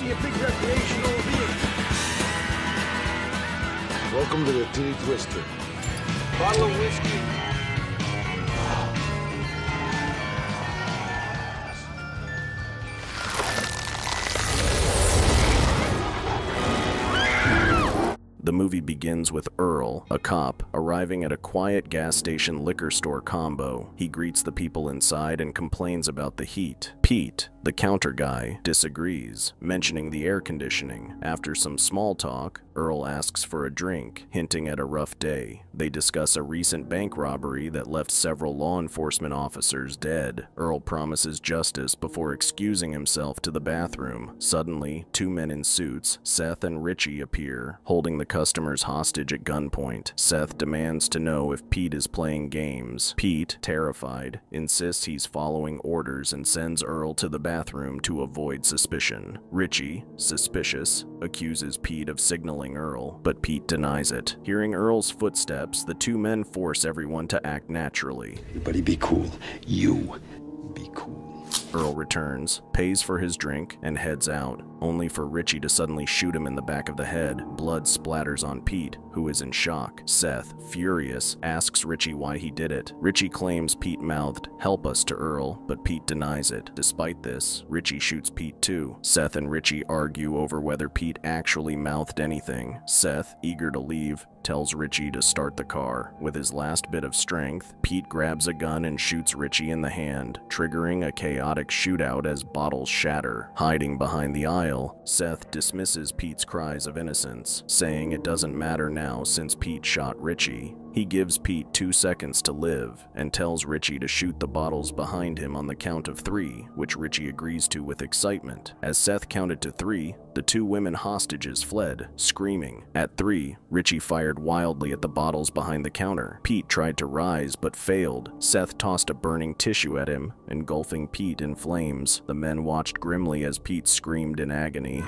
see a big recreational vehicle. Welcome to the Titty Twister. Bottle of whiskey. The movie begins with Earl, a cop, arriving at a quiet gas station liquor store combo. He greets the people inside and complains about the heat. Pete, the counter guy, disagrees, mentioning the air conditioning. After some small talk, Earl asks for a drink, hinting at a rough day. They discuss a recent bank robbery that left several law enforcement officers dead. Earl promises justice before excusing himself to the bathroom. Suddenly, two men in suits, Seth and Richie, appear, holding the customers hostage at gunpoint. Seth demands to know if Pete is playing games. Pete, terrified, insists he's following orders and sends Earl to the bathroom to avoid suspicion. Richie, suspicious, accuses Pete of signaling Earl, but Pete denies it. Hearing Earl's footsteps, the two men force everyone to act naturally. Everybody be cool. You be cool. Earl returns, pays for his drink, and heads out, only for Richie to suddenly shoot him in the back of the head. Blood splatters on Pete, who is in shock. Seth, furious, asks Richie why he did it. Richie claims Pete mouthed, "Help us," to Earl, but Pete denies it. Despite this, Richie shoots Pete too. Seth and Richie argue over whether Pete actually mouthed anything. Seth, eager to leave, tells Richie to start the car. With his last bit of strength, Pete grabs a gun and shoots Richie in the hand, triggering a chaotic shootout as bottles shatter. Hiding behind the aisle, Seth dismisses Pete's cries of innocence, saying it doesn't matter now since Pete shot Richie. He gives Pete 2 seconds to live and tells Richie to shoot the bottles behind him on the count of 3, which Richie agrees to with excitement. As Seth counted to 3, the two women hostages fled, screaming. At 3, Richie fired wildly at the bottles behind the counter. Pete tried to rise but failed. Seth tossed a burning tissue at him, engulfing Pete in flames. The men watched grimly as Pete screamed in agony.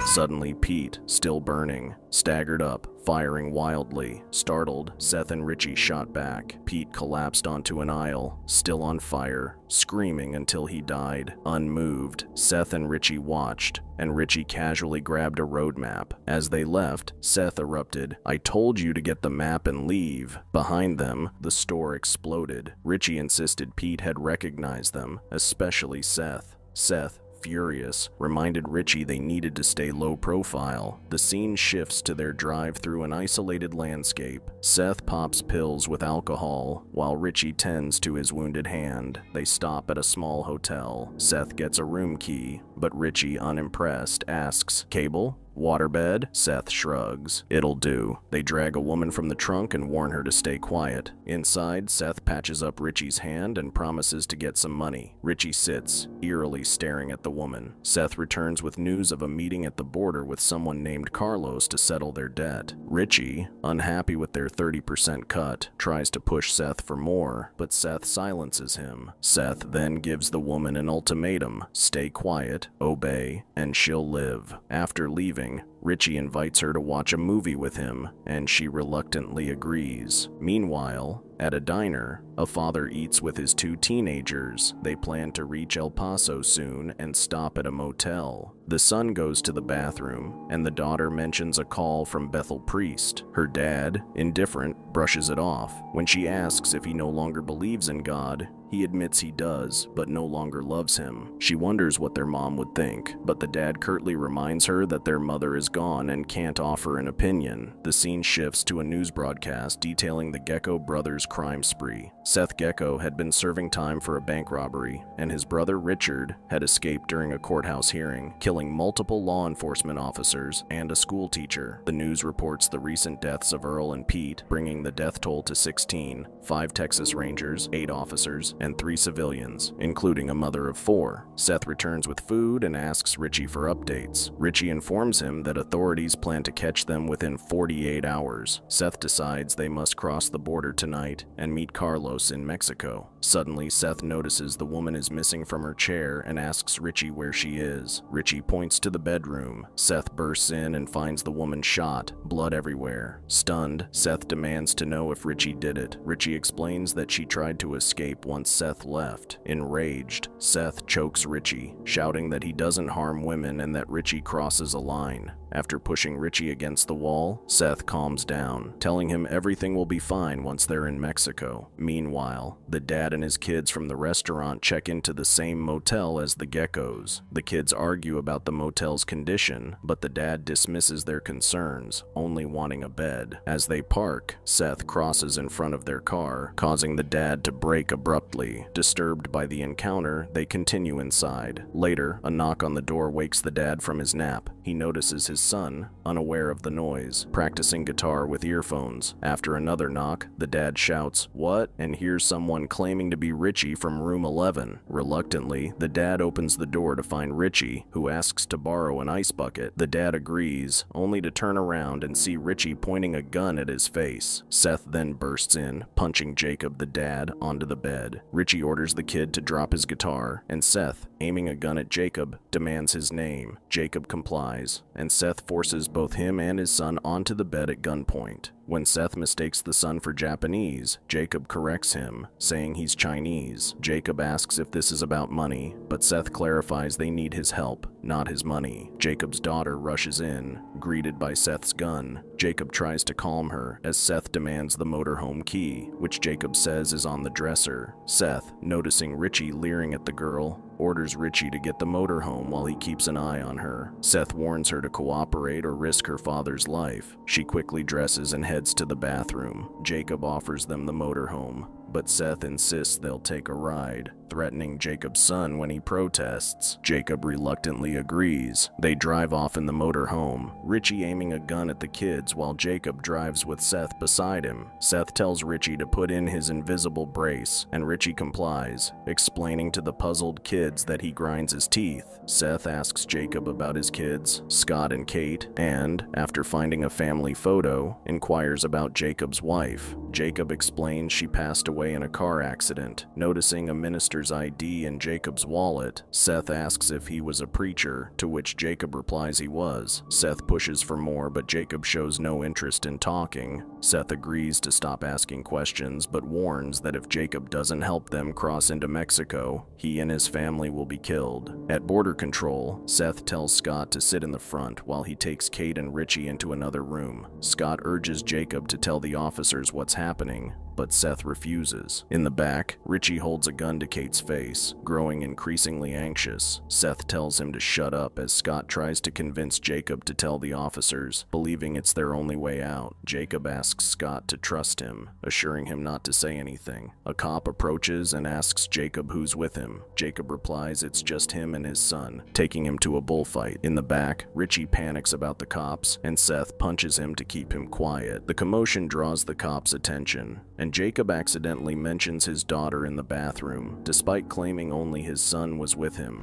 Suddenly, Pete, still burning, staggered up, firing wildly. Startled, Seth and Richie shot back. Pete collapsed onto an aisle, still on fire, screaming until he died. Unmoved, Seth and Richie watched, and Richie casually grabbed a road map. As they left, Seth erupted, "I told you to get the map and leave." Behind them, the store exploded. Richie insisted Pete had recognized them, especially Seth. Seth, furious, reminded Richie they needed to stay low profile. The scene shifts to their drive through an isolated landscape. Seth pops pills with alcohol, while Richie tends to his wounded hand. They stop at a small hotel. Seth gets a room key, but Richie, unimpressed, asks, "Cable? Waterbed?" Seth shrugs. "It'll do." They drag a woman from the trunk and warn her to stay quiet. Inside, Seth patches up Richie's hand and promises to get some money. Richie sits, eerily staring at the woman. Seth returns with news of a meeting at the border with someone named Carlos to settle their debt. Richie, unhappy with their 30% cut, tries to push Seth for more, but Seth silences him. Seth then gives the woman an ultimatum: stay quiet, obey, and she'll live. After leaving, Richie invites her to watch a movie with him, and she reluctantly agrees. Meanwhile, at a diner, a father eats with his 2 teenagers. They plan to reach El Paso soon and stop at a motel. The son goes to the bathroom, and the daughter mentions a call from Bethel Priest. Her dad, indifferent, brushes it off. When she asks if he no longer believes in God, he admits he does, but no longer loves him. She wonders what their mom would think, but the dad curtly reminds her that their mother is gone and can't offer an opinion. The scene shifts to a news broadcast detailing the Gecko brothers' crime spree. Seth Gecko had been serving time for a bank robbery, and his brother Richard had escaped during a courthouse hearing, killing multiple law enforcement officers and a school teacher. The news reports the recent deaths of Earl and Pete, bringing the death toll to 16, 5 Texas Rangers, 8 officers, and 3 civilians, including a mother of 4. Seth returns with food and asks Richie for updates. Richie informs him that authorities plan to catch them within 48 hours. Seth decides they must cross the border tonight and meet Carlos in Mexico. Suddenly, Seth notices the woman is missing from her chair and asks Richie where she is. Richie points to the bedroom. Seth bursts in and finds the woman shot, blood everywhere. Stunned, Seth demands to know if Richie did it. Richie explains that she tried to escape once Seth left. Enraged, Seth chokes Richie, shouting that he doesn't harm women and that Richie crosses a line. After pushing Richie against the wall, Seth calms down, telling him everything will be fine once they're in Mexico. Meanwhile, the dad and his kids from the restaurant check into the same motel as the Geckos. The kids argue about the motel's condition, but the dad dismisses their concerns, only wanting a bed. As they park, Seth crosses in front of their car, causing the dad to brake abruptly. Disturbed by the encounter, they continue inside. Later, a knock on the door wakes the dad from his nap. He notices his son, unaware of the noise, practicing guitar with earphones. After another knock, the dad shouts, "What?" and hears someone claiming to be Richie from room 11. Reluctantly, the dad opens the door to find Richie, who asks to borrow an ice bucket. The dad agrees, only to turn around and see Richie pointing a gun at his face. Seth then bursts in, punching Jacob, the dad, onto the bed. Richie orders the kid to drop his guitar, and Seth, aiming a gun at Jacob, demands his name. Jacob complies, and Seth forces both him and his son onto the bed at gunpoint. When Seth mistakes the son for Japanese, Jacob corrects him, saying he's Chinese. Jacob asks if this is about money, but Seth clarifies they need his help, not his money. Jacob's daughter rushes in, greeted by Seth's gun. Jacob tries to calm her, as Seth demands the motorhome key, which Jacob says is on the dresser. Seth, noticing Richie leering at the girl, orders Richie to get the motorhome while he keeps an eye on her. Seth warns her to cooperate or risk her father's life. She quickly dresses and heads to the bathroom. Jacob offers them the motorhome, but Seth insists they'll take a ride, threatening Jacob's son when he protests. Jacob reluctantly agrees. They drive off in the motorhome, Richie aiming a gun at the kids while Jacob drives with Seth beside him. Seth tells Richie to put in his invisible brace, and Richie complies, explaining to the puzzled kids that he grinds his teeth. Seth asks Jacob about his kids, Scott and Kate, and, after finding a family photo, inquires about Jacob's wife. Jacob explains she passed away in a car accident. Noticing a minister's ID in Jacob's wallet, Seth asks if he was a preacher, to which Jacob replies he was. Seth pushes for more, but Jacob shows no interest in talking. Seth agrees to stop asking questions, but warns that if Jacob doesn't help them cross into Mexico, he and his family will be killed. At border control, Seth tells Scott to sit in the front while he takes Kate and Richie into another room. Scott urges Jacob to tell the officers what's happening, but Seth refuses. In the back, Richie holds a gun to Kate's face, growing increasingly anxious. Seth tells him to shut up as Scott tries to convince Jacob to tell the officers, believing it's their only way out. Jacob asks Scott to trust him, assuring him not to say anything. A cop approaches and asks Jacob who's with him. Jacob replies it's just him and his son, taking him to a bullfight. In the back, Richie panics about the cops, and Seth punches him to keep him quiet. The commotion draws the cops' attention, and Jacob accidentally mentions his daughter in the bathroom, despite claiming only his son was with him.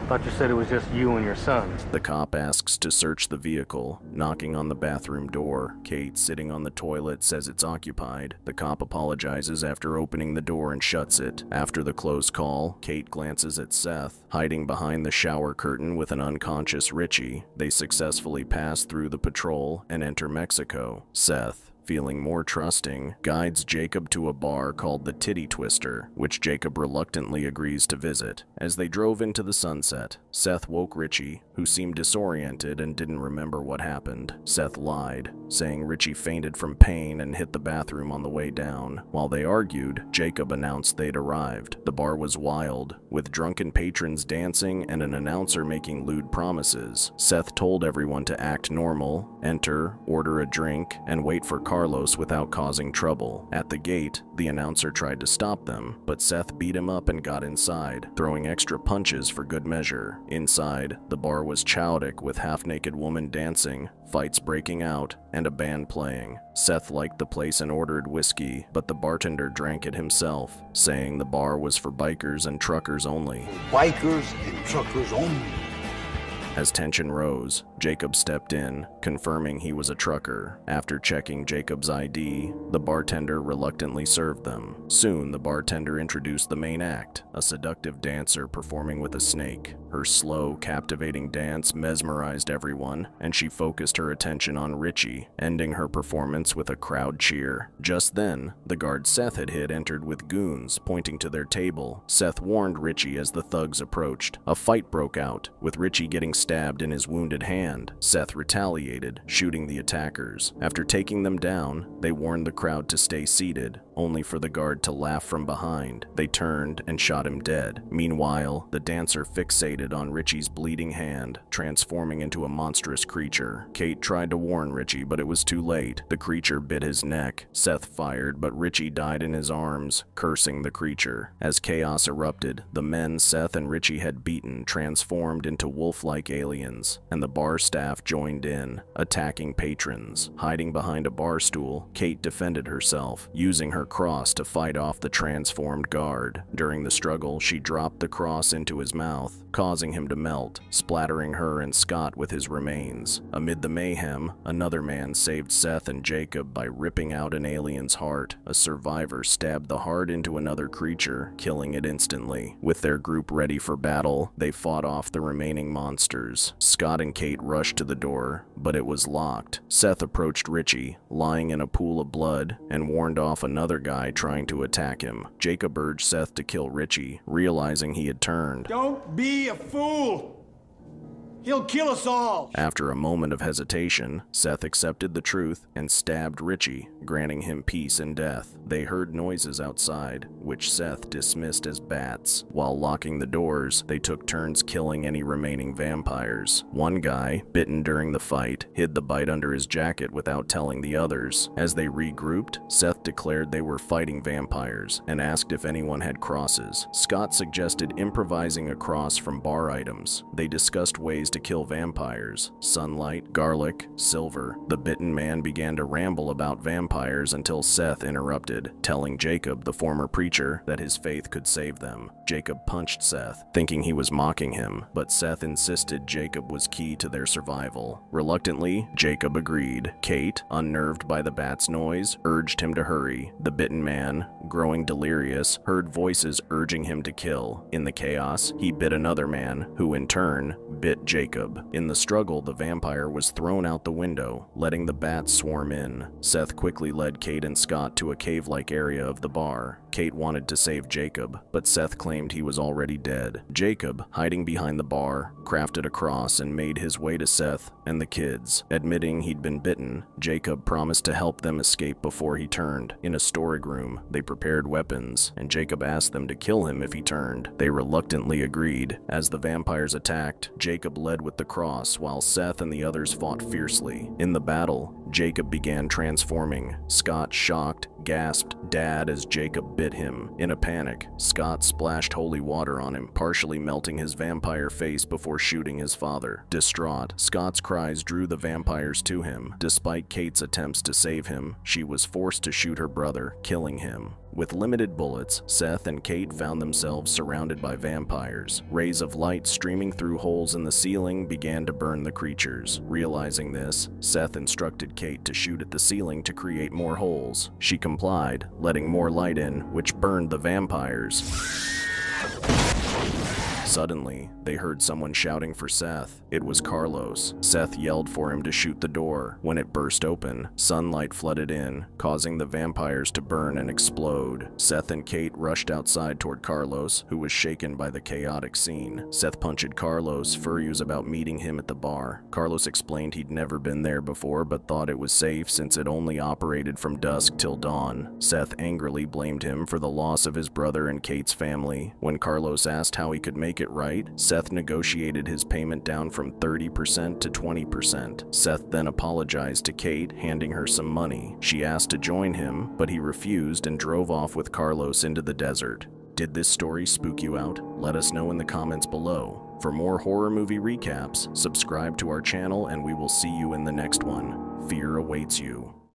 Thought you said it was just you and your son. The cop asks to search the vehicle, knocking on the bathroom door. Kate, sitting on the toilet, says it's occupied. The cop apologizes after opening the door and shuts it. After the close call, Kate glances at Seth, hiding behind the shower curtain with an unconscious Richie. They successfully pass through the patrol and enter Mexico. Seth, feeling more trusting, guides Jacob to a bar called the Titty Twister, which Jacob reluctantly agrees to visit. As they drove into the sunset, Seth woke Richie, who seemed disoriented and didn't remember what happened. Seth lied, saying Richie fainted from pain and hit the bathroom on the way down. While they argued, Jacob announced they'd arrived. The bar was wild, with drunken patrons dancing and an announcer making lewd promises. Seth told everyone to act normal, enter, order a drink, and wait for Carlos without causing trouble. At the gate, the announcer tried to stop them, but Seth beat him up and got inside, throwing extra punches for good measure. Inside, the bar was chaotic with half-naked women dancing, fights breaking out, and a band playing. Seth liked the place and ordered whiskey, but the bartender drank it himself, saying the bar was for bikers and truckers only. Bikers and truckers only. As tension rose, Jacob stepped in, confirming he was a trucker. After checking Jacob's ID, the bartender reluctantly served them. Soon, the bartender introduced the main act, a seductive dancer performing with a snake. Her slow, captivating dance mesmerized everyone, and she focused her attention on Richie, ending her performance with a crowd cheer. Just then, the guard Seth had hit entered with goons, pointing to their table. Seth warned Richie as the thugs approached. A fight broke out, with Richie getting stabbed in his wounded hand. Seth retaliated, shooting the attackers. After taking them down, they warned the crowd to stay seated, only for the guard to laugh from behind. They turned and shot him dead. Meanwhile, the dancer fixated on Richie's bleeding hand, transforming into a monstrous creature. Kate tried to warn Richie, but it was too late. The creature bit his neck. Seth fired, but Richie died in his arms, cursing the creature. As chaos erupted, the men Seth and Richie had beaten transformed into wolf-like aliens, and the bar staff joined in, attacking patrons. Hiding behind a bar stool, Kate defended herself, using her cross to fight off the transformed guard. During the struggle, she dropped the cross into his mouth, causing him to melt, splattering her and Scott with his remains. Amid the mayhem, another man saved Seth and Jacob by ripping out an alien's heart. A survivor stabbed the heart into another creature, killing it instantly. With their group ready for battle, they fought off the remaining monsters. Scott and Kate rushed to the door, but it was locked. Seth approached Richie, lying in a pool of blood, and warned off another guy trying to attack him. Jacob urged Seth to kill Richie, realizing he had turned. Don't be a fool! He'll kill us all! After a moment of hesitation, Seth accepted the truth and stabbed Richie, granting him peace and death. They heard noises outside, which Seth dismissed as bats. While locking the doors, they took turns killing any remaining vampires. One guy, bitten during the fight, hid the bite under his jacket without telling the others. As they regrouped, Seth declared they were fighting vampires and asked if anyone had crosses. Scott suggested improvising a cross from bar items. They discussed ways to kill vampires: sunlight, garlic, silver. The bitten man began to ramble about vampires until Seth interrupted, telling Jacob, the former preacher, that his faith could save them. Jacob punched Seth, thinking he was mocking him, but Seth insisted Jacob was key to their survival. Reluctantly, Jacob agreed. Kate, unnerved by the bat's noise, urged him to hurry. The bitten man, growing delirious, heard voices urging him to kill. In the chaos, he bit another man, who in turn bit Jacob. In the struggle, the vampire was thrown out the window, letting the bats swarm in. Seth quickly led Kate and Scott to a cave-like area of the bar. Kate wanted to save Jacob, but Seth claimed he was already dead. Jacob, hiding behind the bar, crafted a cross and made his way to Seth and the kids. Admitting he'd been bitten, Jacob promised to help them escape before he turned. In a storage room, they prepared weapons, and Jacob asked them to kill him if he turned. They reluctantly agreed. As the vampires attacked, Jacob led with the cross while Seth and the others fought fiercely. In the battle, Jacob began transforming. Scott, shocked, gasped "Dad" as Jacob bit him. In a panic, Scott splashed holy water on him, partially melting his vampire face before shooting his father. Distraught, Scott's cries drew the vampires to him. Despite Kate's attempts to save him, she was forced to shoot her brother, killing him. With limited bullets, Seth and Kate found themselves surrounded by vampires. Rays of light streaming through holes in the ceiling began to burn the creatures. Realizing this, Seth instructed Kate to shoot at the ceiling to create more holes. She complied, letting more light in, which burned the vampires. Suddenly, they heard someone shouting for Seth. It was Carlos. Seth yelled for him to shoot the door. When it burst open, sunlight flooded in, causing the vampires to burn and explode. Seth and Kate rushed outside toward Carlos, who was shaken by the chaotic scene. Seth punched Carlos, furious about meeting him at the bar. Carlos explained he'd never been there before but thought it was safe since it only operated from dusk till dawn. Seth angrily blamed him for the loss of his brother and Kate's family. When Carlos asked how he could make it right, Seth negotiated his payment down from 30% to 20%. Seth then apologized to Kate, handing her some money. She asked to join him, but he refused and drove off with Carlos into the desert. Did this story spook you out? Let us know in the comments below. For more horror movie recaps, subscribe to our channel and we will see you in the next one. Fear awaits you.